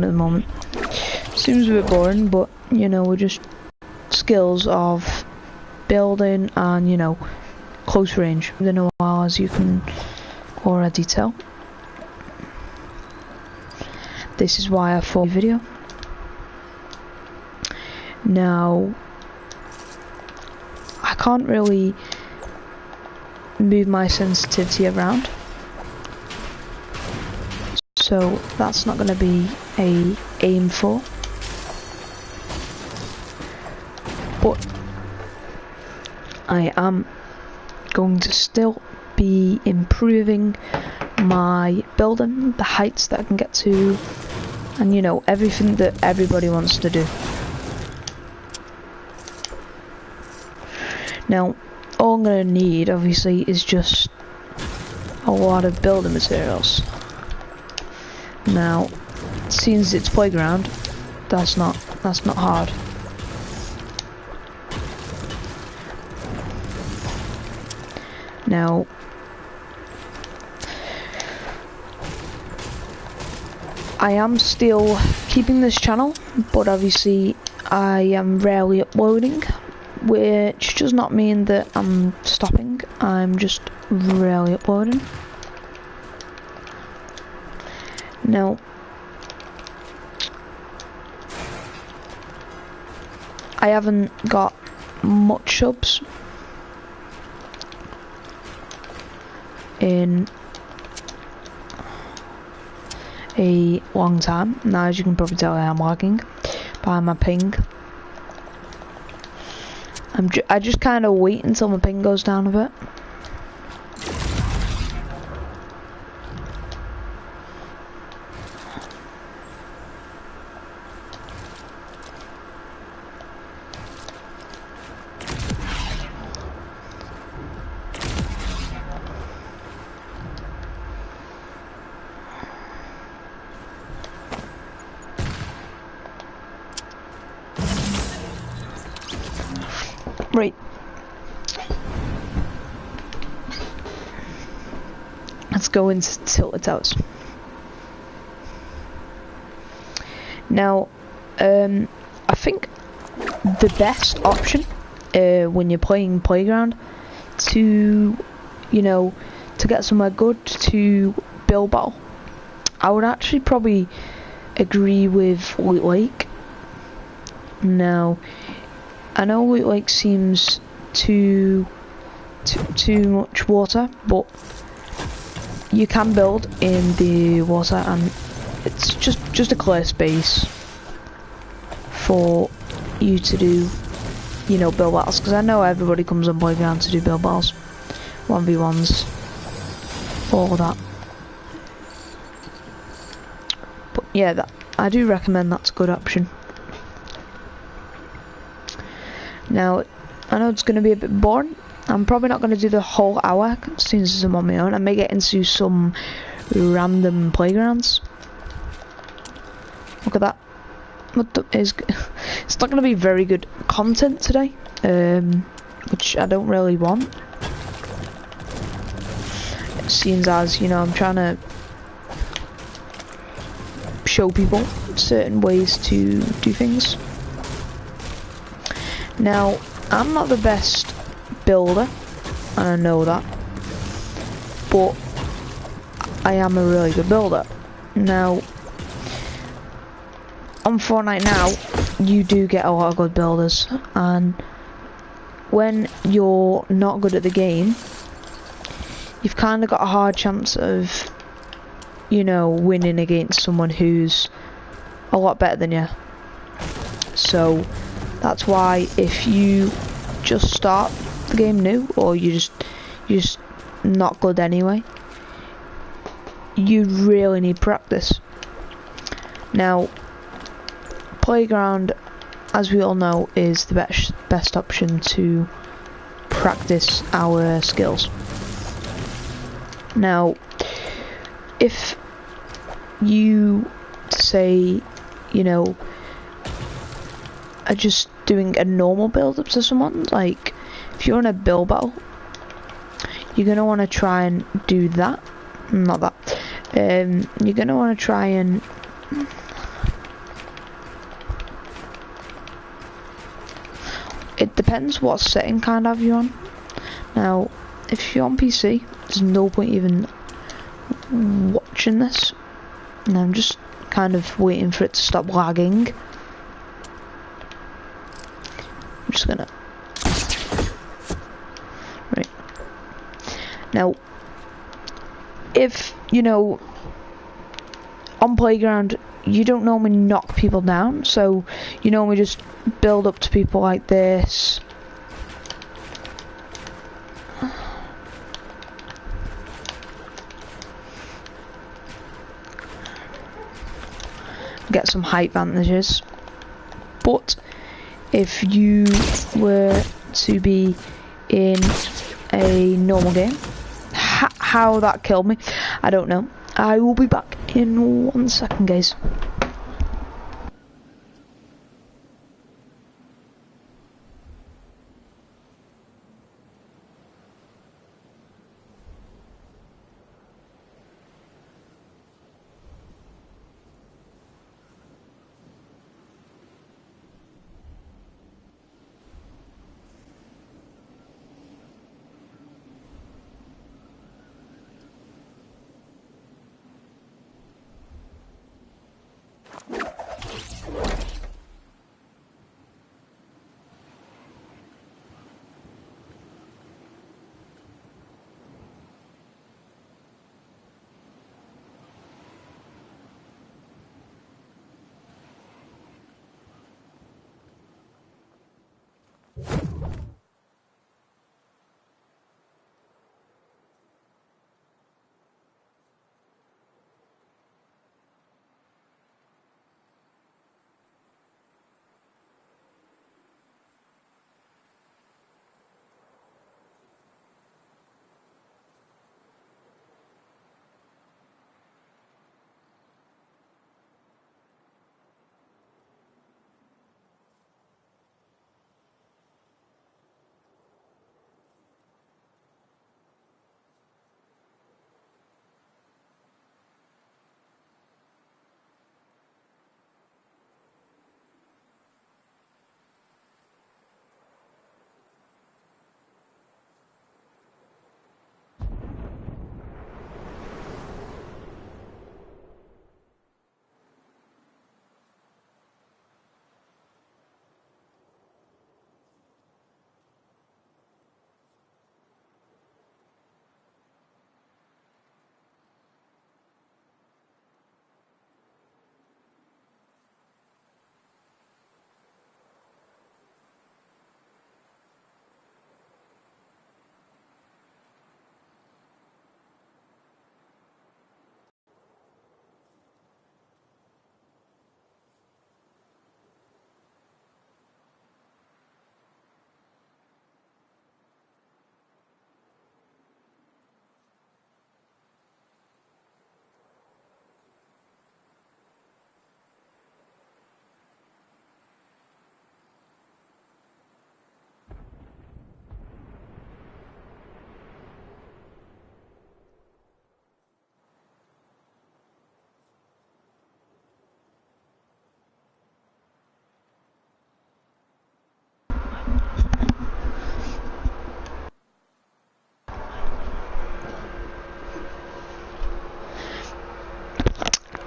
the moment. Seems a bit boring, but you know, we're just skills of building and, you know, close range. It's been a while, as you can already tell. This is why I thought video. Now, I can't really move my sensitivity around, so that's not going to be a aim for. But I am going to still be improving my building, the heights that I can get to, and you know, everything that everybody wants to do. Now, all I'm going to need, obviously, is just a lot of building materials. Now, since it's playground, that's not hard. Now, I am still keeping this channel, but obviously I am rarely uploading, which does not mean that I'm stopping. I'm just rarely uploading. Now, I haven't got much subs in a long time. Now, as you can probably tell, I am lagging by my ping. I just kind of wait until my ping goes down a bit. Right. Let's go into Tilted Towers. Now, I think the best option when you're playing Playground to, you know, to get somewhere good to build battle, I would actually probably agree with Loot Lake. Now, I know Loot Lake seems too much water, but you can build in the water, and it's just a clear space for you to do, you know, build battles. Because I know everybody comes on Playground to do build battles, 1v1s, all of that. But yeah, I do recommend that's a good option. Now, I know it's going to be a bit boring. I'm probably not going to do the whole hour since I'm on my own. I may get into some random playgrounds. Look at that. It's not going to be very good content today, which I don't really want. It seems as, you know, I'm trying to show people certain ways to do things. Now, I'm not the best builder, and I know that, but I am a really good builder. Now, on Fortnite now, you do get a lot of good builders, and when you're not good at the game, you've kind of got a hard chance of, you know, winning against someone who's a lot better than you. So that's why if you just start the game new, or you're just not good anyway, you really need practice. Now, Playground, as we all know, is the best option to practice our skills. Now, if you say, you know, are just doing a normal build up to someone, like if you're in a build battle, you're gonna want to try and do that. Not that. You're gonna want to try and depends what setting kind of you're on. Now, if you're on PC, there's no point even watching this. And I'm just kind of waiting for it to stop lagging. I'm just gonna... Right. Now, if, you know, on Playground, you don't normally knock people down, so you normally just build up to people like this. Get some height advantages. But if you were to be in a normal game, how that killed me, I don't know. I will be back in 1 second, guys.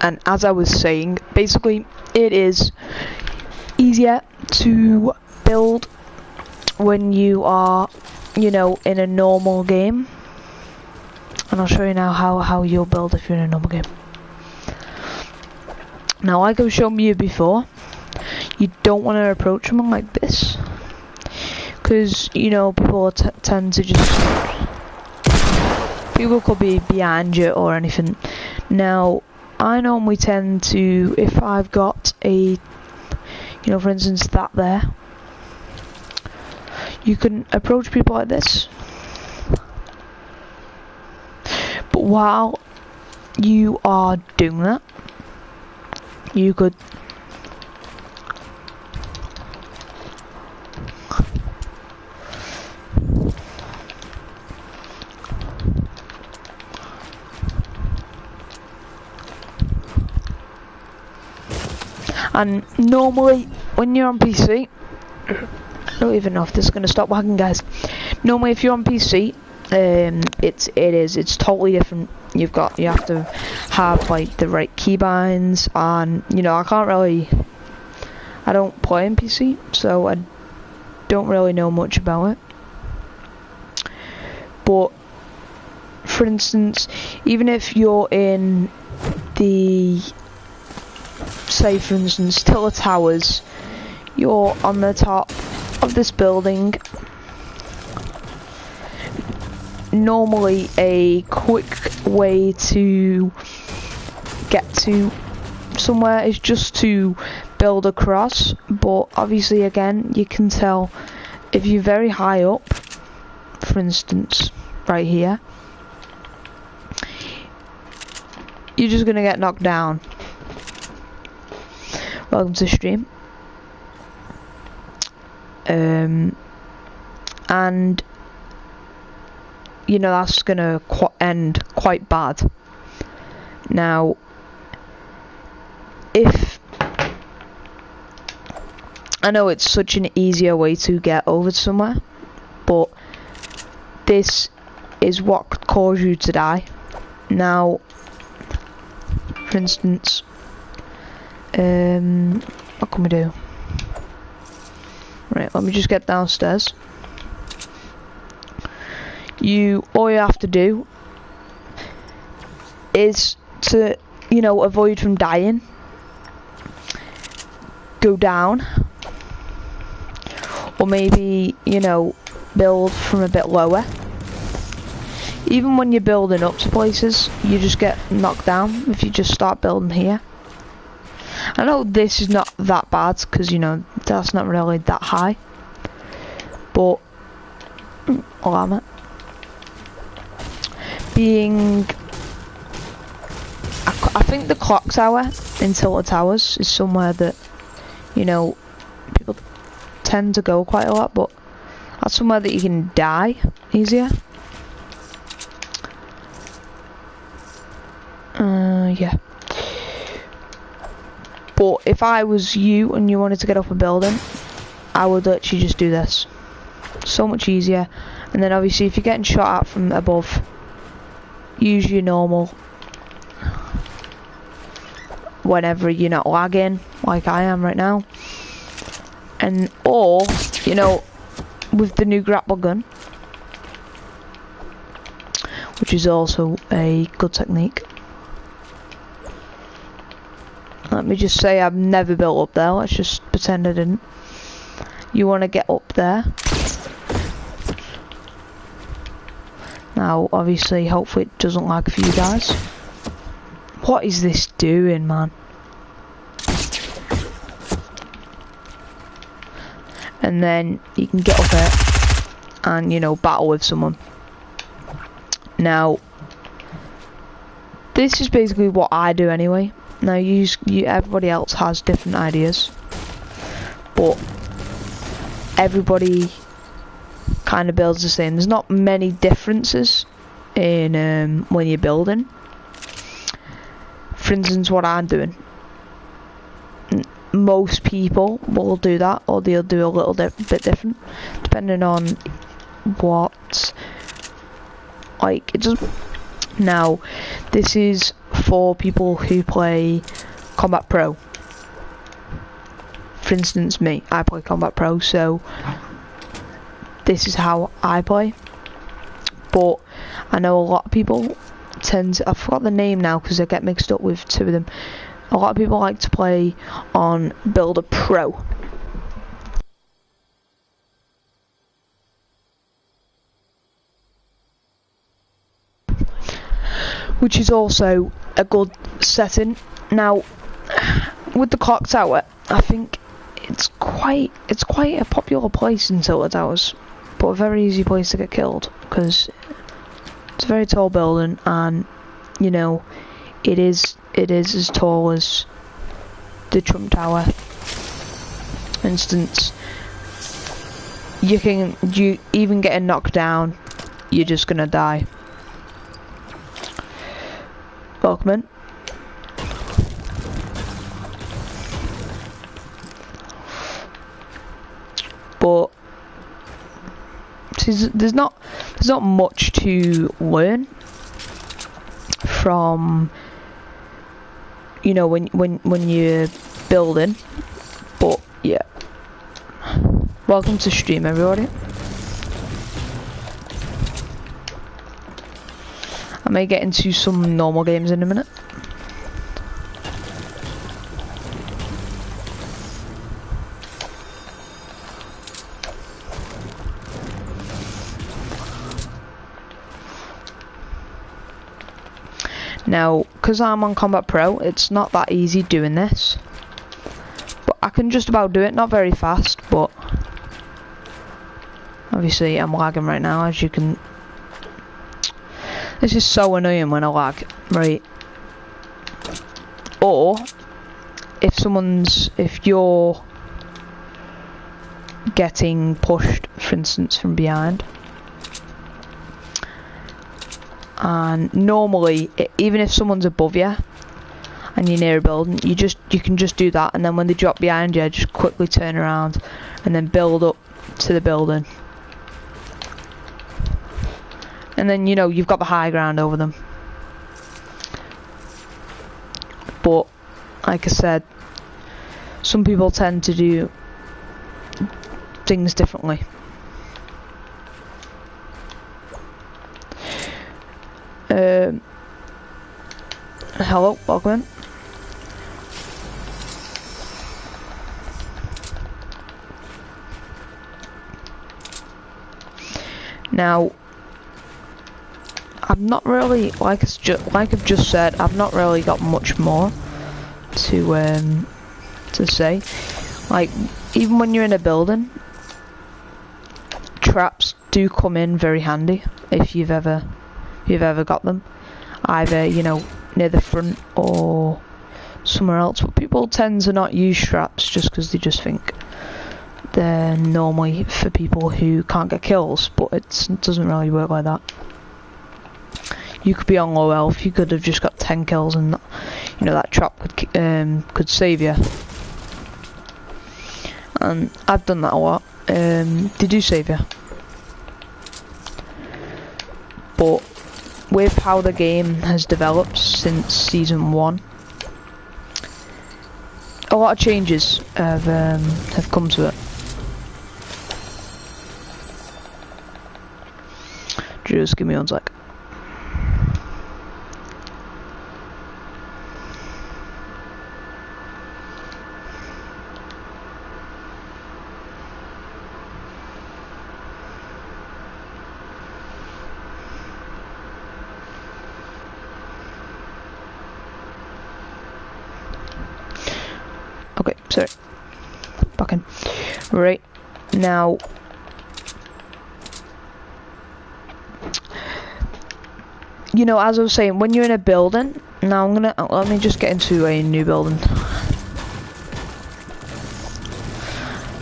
And as I was saying, basically it is easier to build when you are, you know, in a normal game. And I'll show you now how you'll build if you're in a normal game. Now, like I was showing you before, you don't want to approach someone like this, because, you know, people tend to just... People could be behind you or anything. Now, I normally tend to, if I've got a, you know, for instance, that there, you can approach people like this. But while you are doing that, you could and normally when you're on PC, don't even know if this is gonna stop lagging, guys. Normally, if you're on PC, it's totally different. You have to have like the right keybinds, and you know, I don't play on PC, so I don't really know much about it. But for instance, even if you're in the, say for instance, Tiller Towers, you're on the top of this building, normally a quick way to get to somewhere is just to build across, but obviously again you can tell if you're very high up, for instance right here, you're just gonna get knocked down. Welcome to the stream. And you know, that's gonna end quite bad. Now, if I know it's such an easier way to get over somewhere, but this is what could cause you to die. Now, for instance, what can we do? Right, let me just get downstairs. All you have to do is to, you know, avoid from dying, go down, or maybe, you know, build from a bit lower. Even when you're building up to places, you just get knocked down if you just start building here. I know this is not that bad because, you know, that's not really that high, but allow it. I think the clock tower in Tilted Towers is somewhere that, you know, people tend to go quite a lot, but that's somewhere that you can die easier. Yeah. But if I was you and you wanted to get up a building, I would literally just do this. So much easier. And then obviously if you're getting shot at from above, use your normal whenever you're not lagging like I am right now. And or, you know, with the new grapple gun, which is also a good technique. Let me just say I've never built up there, let's just pretend I didn't. You want to get up there. Now, obviously, hopefully it doesn't lag for you guys. What is this doing, man? And then you can get up it and, you know, battle with someone. Now, this is basically what I do anyway. Now, everybody else has different ideas, but everybody kind of builds the same. There's not many differences in when you're building. For instance, what I'm doing, most people will do that, or they'll do a little bit different, depending on what, like, it doesn't. Now, this is for people who play Combat Pro. For instance, me, I play Combat Pro, so this is how I play. But I know a lot of people tend to, I forgot the name now because I get mixed up with two of them. A lot of people like to play on Builder Pro. Which is also a good setting. Now, with the clock tower, I think it's quite a popular place in Tilted Towers, but a very easy place to get killed because it's a very tall building, and you know, it is as tall as the Trump Tower. For instance, you even getting knocked down, you're just gonna die. Welcome in. But there's not much to learn from, you know, when you're building, but yeah. Welcome to stream, everybody. I may get into some normal games in a minute. Now, because I'm on Combat Pro, it's not that easy doing this. But I can just about do it, not very fast, but obviously I'm lagging right now, as you can. This is so annoying when I lag, right? Or if you're getting pushed, for instance, from behind. And normally, even if someone's above you and you're near a building, you can just do that, and then when they drop behind you, just quickly turn around and then build up to the building. And then, you know, you've got the high ground over them. But like I said, some people tend to do things differently. Hello, welcome in. Now, I'm not really, like I've just said, I've not really got much more to say. Like, even when you're in a building, traps do come in very handy if you've ever got them, either, you know, near the front or somewhere else. But people tend to not use traps just because they just think they're normally for people who can't get kills, but it doesn't really work like that. You could be on low health, you could have just got 10 kills, and you know that trap could save you. And I've done that a lot. They do save you, but with how the game has developed since season 1, a lot of changes have come to it. Just give me 1 sec. Okay, sorry. Back in. Right now, you know, as I was saying, when you're in a building, now let me just get into a new building.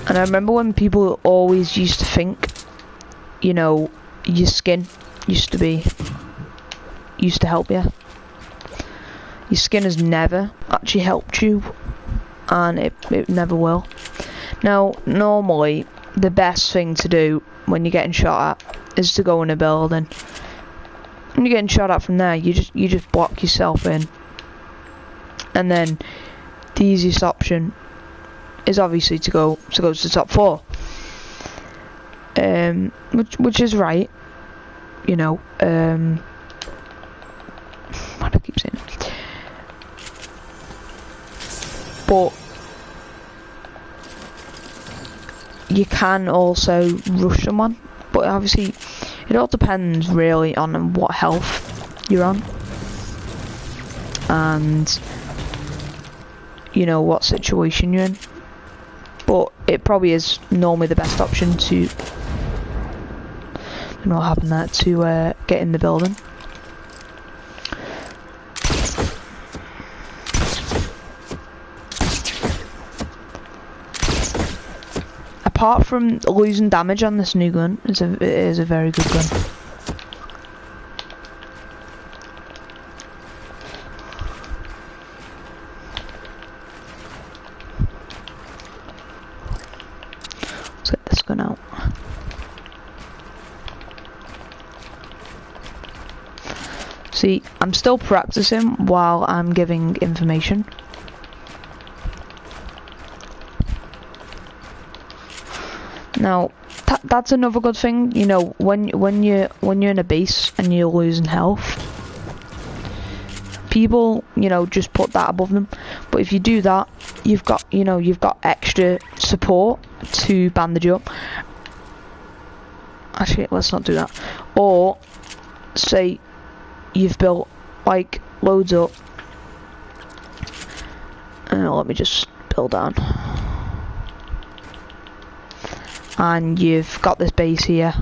And I remember when people always used to think, you know, your skin used to help you. Your skin has never actually helped you, and it never will. Now, normally, the best thing to do when you're getting shot at is to go in a building. When you're getting shot at from there, you just block yourself in, and then the easiest option is obviously to go to the top 4, which is right, you know. Why do I keep saying it? But you can also rush someone, but obviously it all depends really on what health you're on, and you know what situation you're in. But it probably is normally the best option to, you know what happened there, to get in the building. Apart from losing damage on this new gun, it is a very good gun. Let's get this gun out. See, I'm still practicing while I'm giving information. Now, that's another good thing, you know, when you're in a base and you're losing health, people, you know, just put that above them. But if you do that, you've got extra support to bandage up. Actually, let's not do that. Or say you've built like loads up. Let me just build down. And you've got this base here.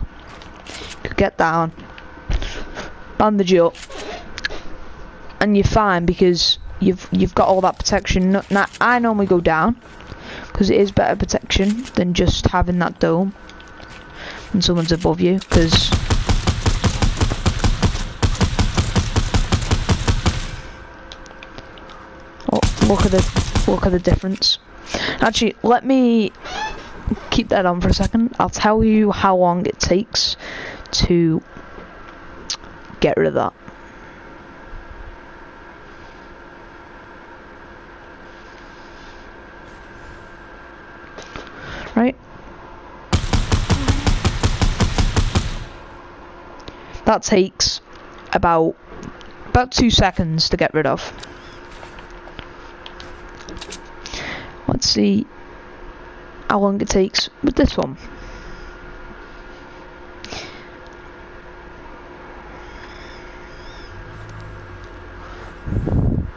You get down, bandage up, and you're fine because you've got all that protection. Now, I normally go down because it is better protection than just having that dome when someone's above you. Because look at the difference. Actually, let me keep that on for a second. I'll tell you how long it takes to get rid of that. Right? That takes about 2 seconds to get rid of. Let's see how long it takes with this one.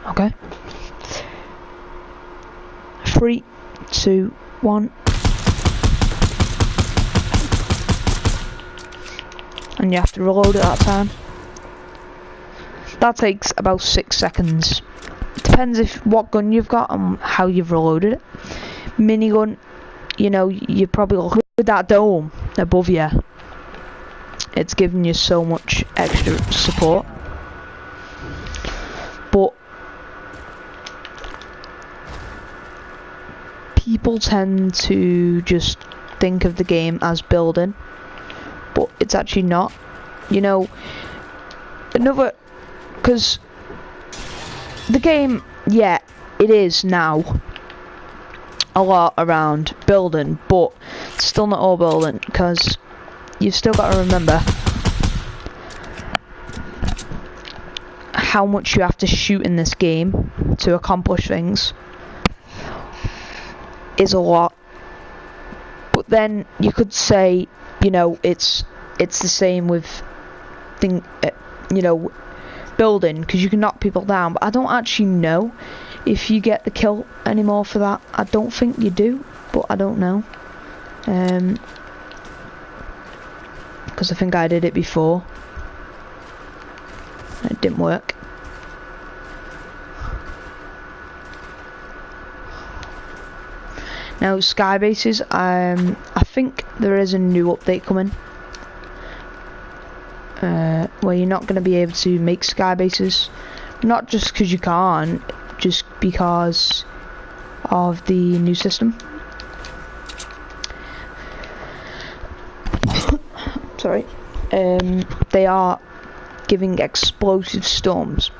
Okay. 3, 2, 1. And you have to reload at that time. That takes about 6 seconds. Depends what gun you've got and how you've reloaded it. Minigun, you know, you probably look with that dome above you. It's giving you so much extra support. But people tend to just think of the game as building, but it's actually not. You know, because the game, yeah, it is now a lot around building, but it's still not all building, because you've still got to remember how much you have to shoot in this game to accomplish things is a lot. But then you could say, you know, it's the same with you know, building, because you can knock people down, but I don't actually know if you get the kill anymore for that. I don't think you do, but I don't know, because I think I did it before. It didn't work. Now, sky bases, I think there is a new update coming, where you're not going to be able to make sky bases, not just because you can't, just because of the new system. Sorry. They are giving explosive storms.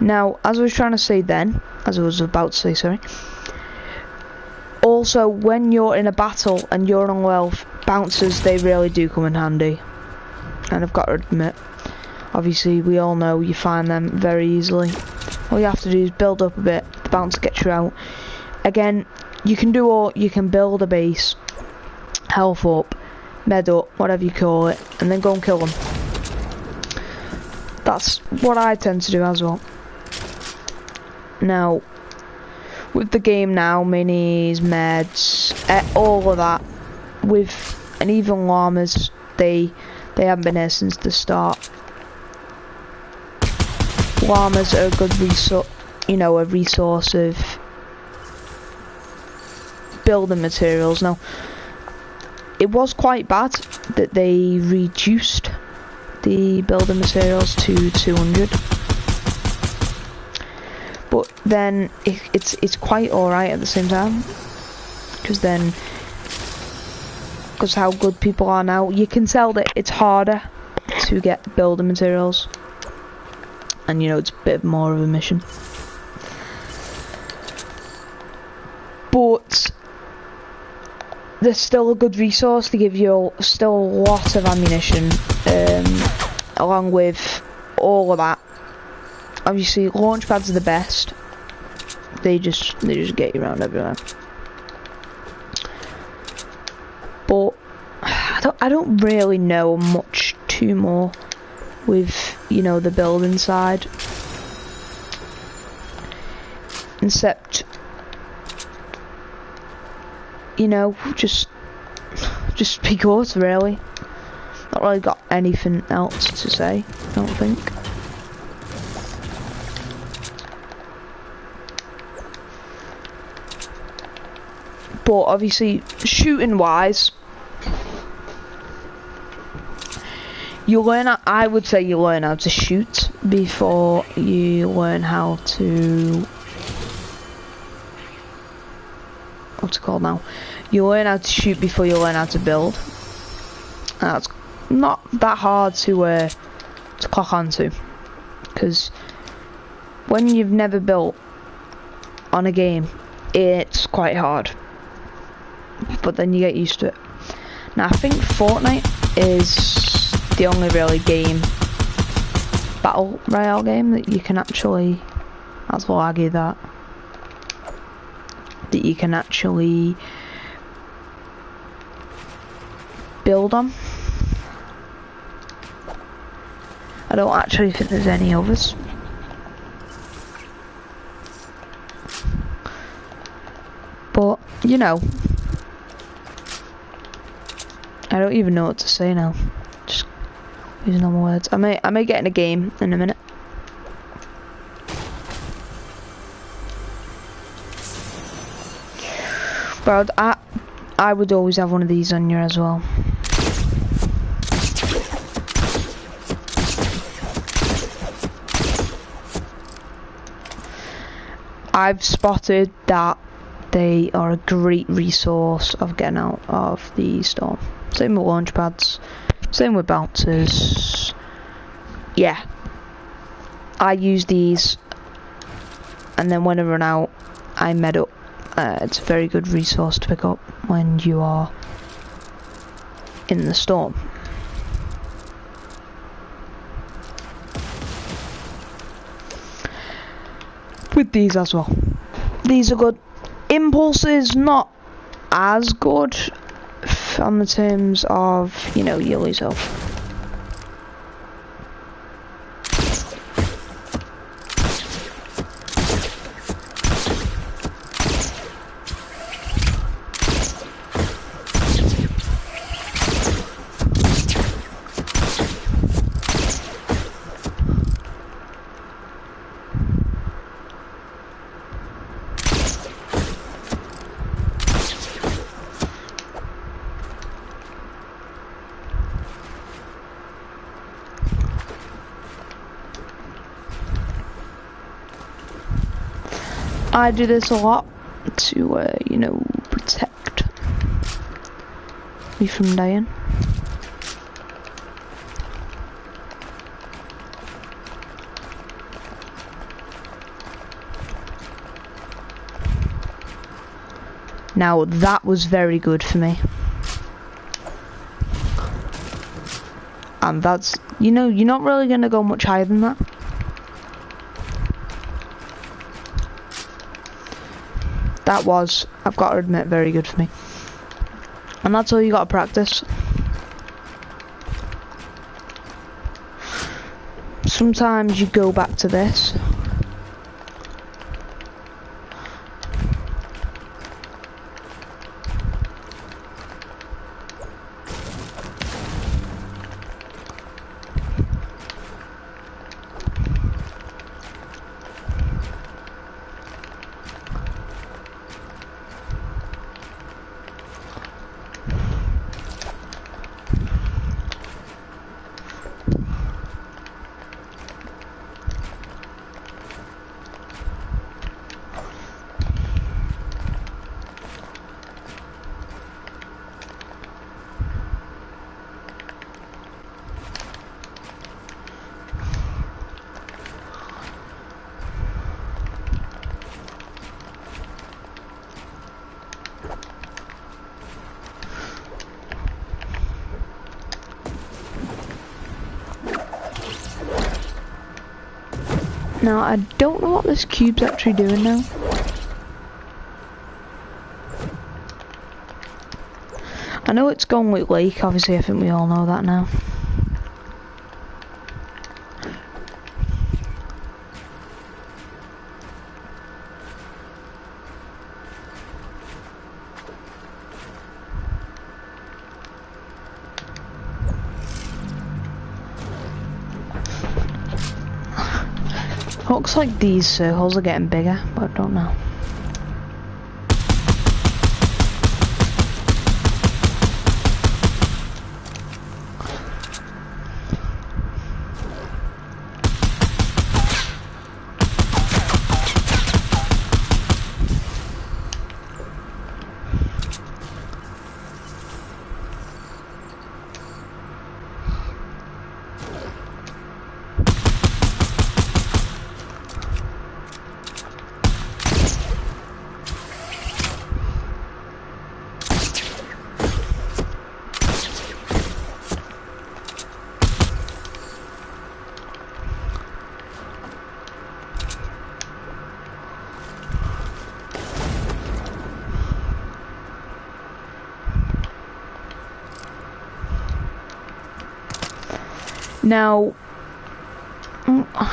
Now, as I was trying to say then, as I was about to say, sorry, also when you're in a battle and you're on wealth, bouncers, they really do come in handy. And I've got to admit, obviously we all know you find them very easily. All you have to do is build up a bit, the bouncer gets you out. Again, you can build a base, health up, med up, whatever you call it, and then go and kill them. That's what I tend to do as well. Now, with the game now, minis, meds, all of that, and even llamas, they haven't been here since the start. Llamas are a good resource, you know, a resource of building materials. Now, it was quite bad that they reduced the building materials to 200, but then it's quite alright at the same time, because how good people are now, you can tell that it's harder to get building materials. and you know it's a bit more of a mission. But there's still a good resource to give you still a lot of ammunition, along with all of that. Obviously, launch pads are the best. They just get you around everywhere. But I don't really know much too more with, you know, the building side, except, you know, just be good, really. Not really got anything else to say, I don't think. But obviously, shooting wise, I would say you learn how to shoot before you learn how to, what's it called now? You learn how to shoot before you learn how to build. And that's not that hard to clock onto, because when you've never built on a game, it's quite hard. But then you get used to it. Now I think Fortnite is the only really battle royale game that you can actually, that's what I'll argue, that you can actually build on. I don't actually think there's any others. But, you know, I don't even know what to say now. Just using normal words. I may get in a game in a minute. But I would always have one of these on you as well. I've spotted that they are a great resource of getting out of the storm. Same with launch pads, same with bouncers. Yeah, I use these, and then when I run out, I med up. It's a very good resource to pick up when you are in the storm. With these as well, these are good. Impulse is not as good on the terms of, you know, you lose health. I do this a lot to, you know, protect me from dying. Now that was very good for me. And that's, you know, you're not really going to go much higher than that. That was, I've got to admit, very good for me. And that's all you got to practice. Sometimes you go back to this. Now, I don't know what this cube's actually doing now. I know it's gone with Lake, obviously, I think we all know that now. Looks like these circles are getting bigger, but I don't know. Now, I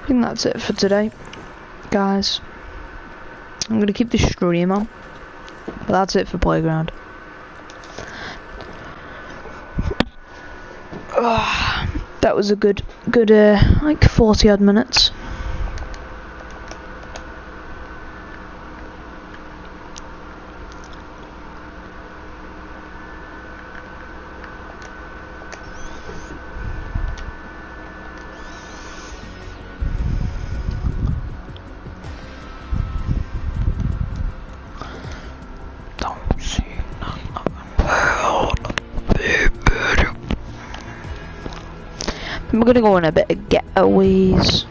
think that's it for today, guys. I'm gonna keep the stream on, but that's it for Playground. That was a good, like 40 odd minutes. We're gonna go on a bit of getaways.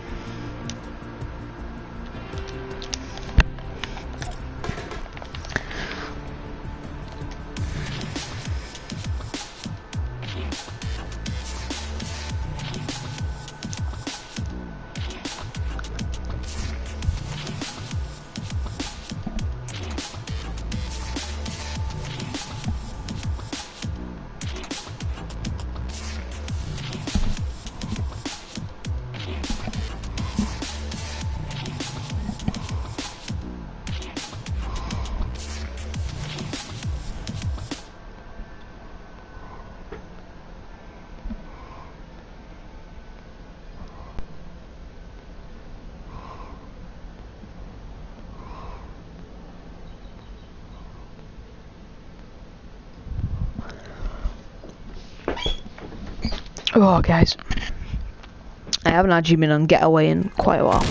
Oh, guys, I haven't actually been on Getaway in quite a while.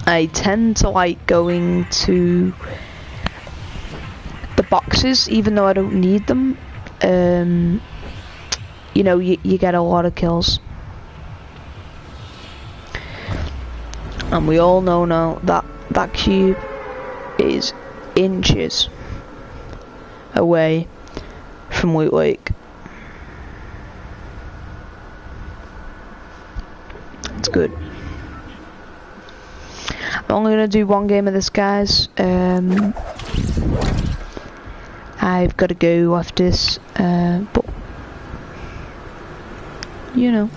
I tend to like going to the boxes, even though I don't need them. You know, you get a lot of kills. And we all know now that that cube is inches away from Loot Lake. It's good. I'm only gonna do one game of this, guys. I've got to go after this, but you know.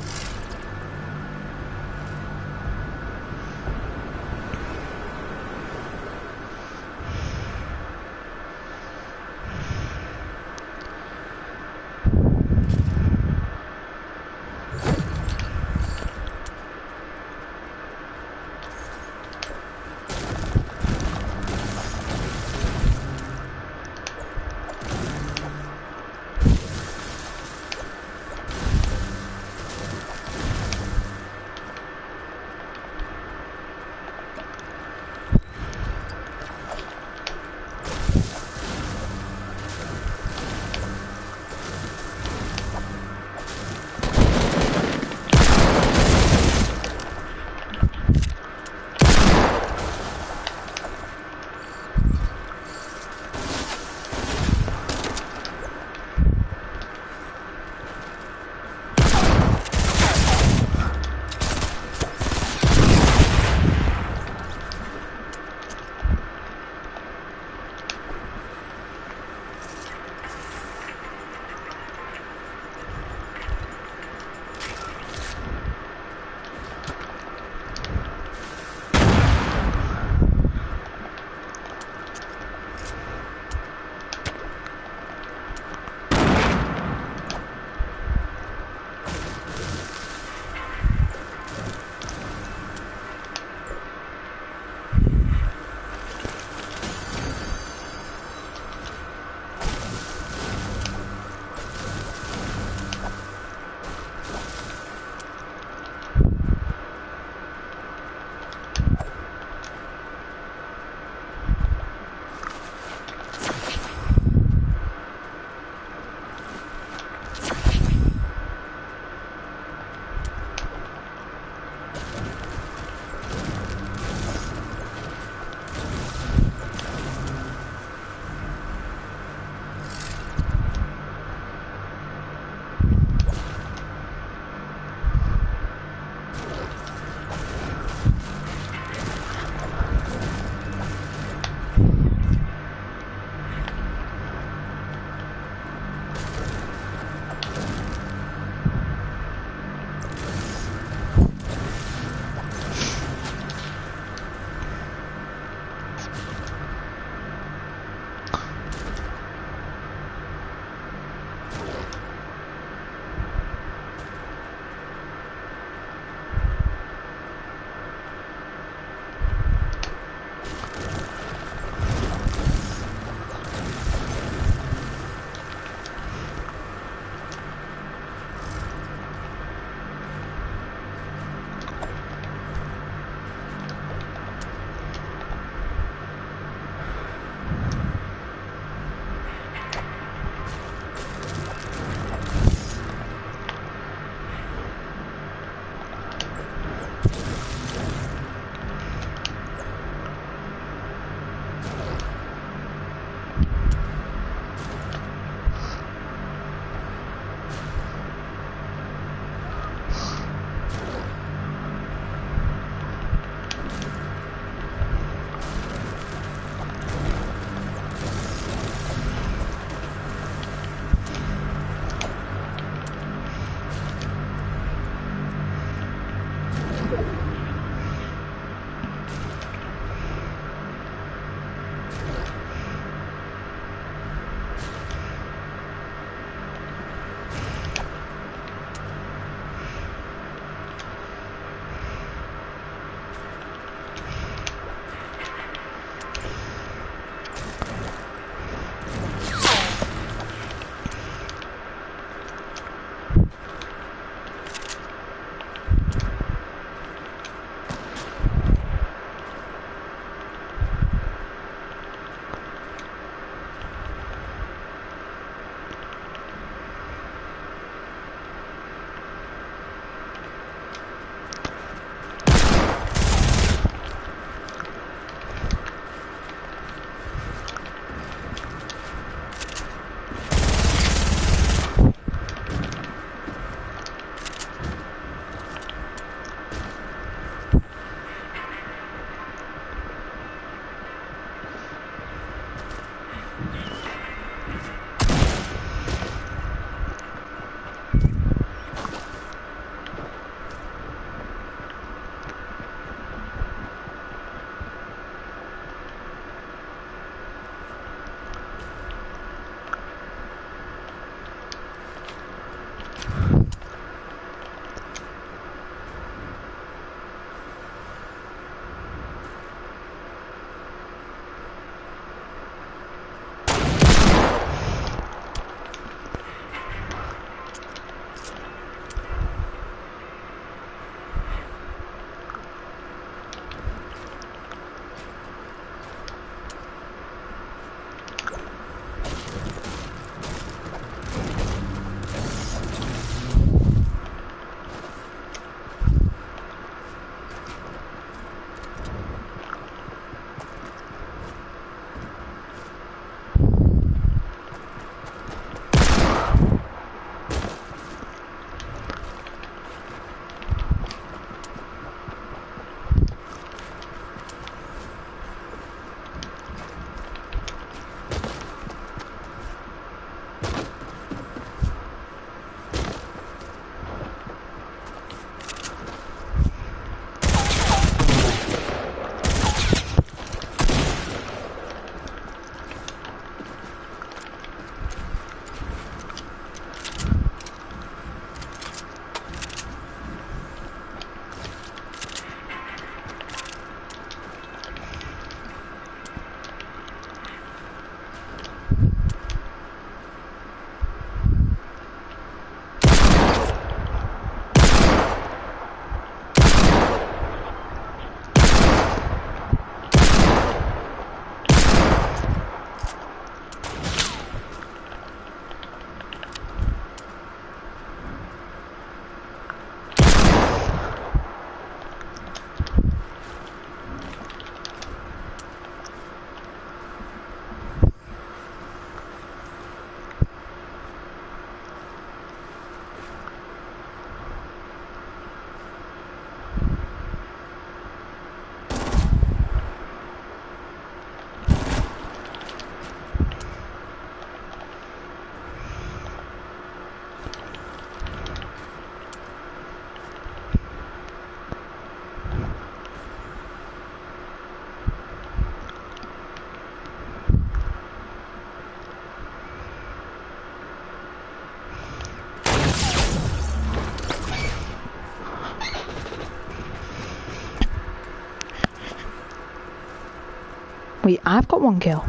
Wait, I've got 1 kill.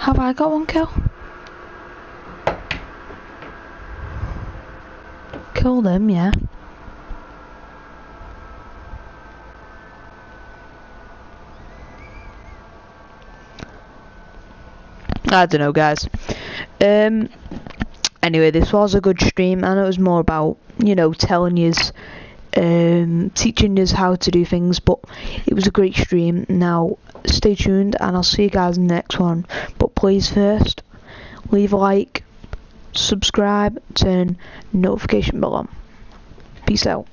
Have I got 1 kill? Killed him, yeah. I don't know, guys. Anyway, this was a good stream, and it was more about, you know, telling yous, teaching yous how to do things, but it was a great stream. Now, stay tuned, and I'll see you guys in the next one. But please first, leave a like, subscribe, turn notification bell on. Peace out.